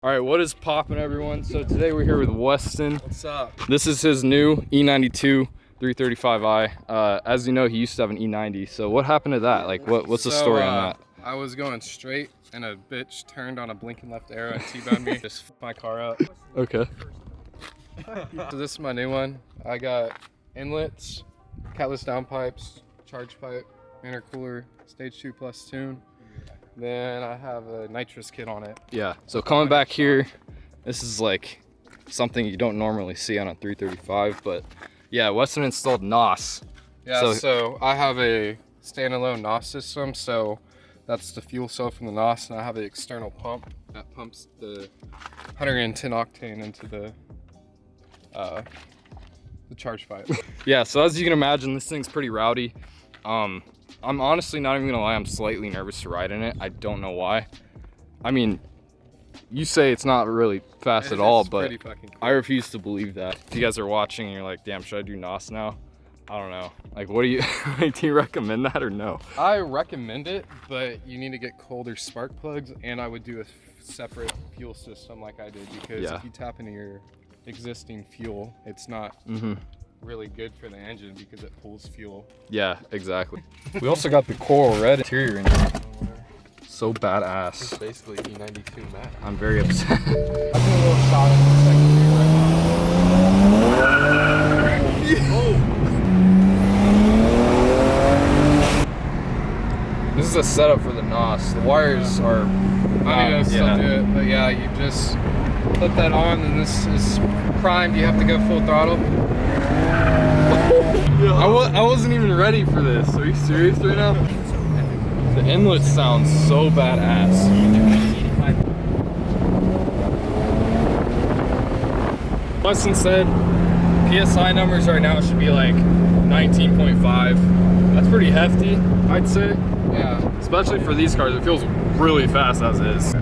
All right, what is poppin', everyone? So today we're here with Weston. What's up? This is his new E92 335i. As you know, he used to have an E90. So what happened to that? Like, what's the story on that? I was going straight and a bitch turned on a blinking left arrow and T-boned me. Just f***ed my car up. Okay. So this is my new one. I got Inlets, Catless Downpipes, Chargepipe, Intercooler Stage 2 plus tune. Then I have a nitrous kit on it. Yeah, so coming back here, this is like something you don't normally see on a 335, but yeah, Weston installed NOS. Yeah, so I have a standalone NOS system, so that's the fuel cell from the NOS, and I have an external pump that pumps the 110 octane into the charge pipe. Yeah, so as you can imagine, this thing's pretty rowdy. I'm honestly not even gonna lie, I'm slightly nervous to ride in it. I don't know why. I mean, you say it's not really fast at all, but cool. I refuse to believe that. If you guys are watching and you're like, damn, should I do NOS now? I don't know. Like, what do you, do you recommend that or no? I recommend it, but you need to get colder spark plugs, and I would do a separate fuel system like I did, because if you tap into your existing fuel, it's not really good for the engine because it pulls fuel. Yeah, exactly. We also got the coral red interior in here. So badass. It's basically E92 matte. I'm very upset. I did a little shot in the second gear right now. This is a setup for the NOS. The wires are... I need to still do it, but yeah, you just put that on and this is primed. You have to go full throttle. I wasn't even ready for this. Are you serious right now? The inlet sounds so badass. Weston said PSI numbers right now should be like 19.5. That's pretty hefty, I'd say. Yeah. Especially for these cars, it feels really fast as is.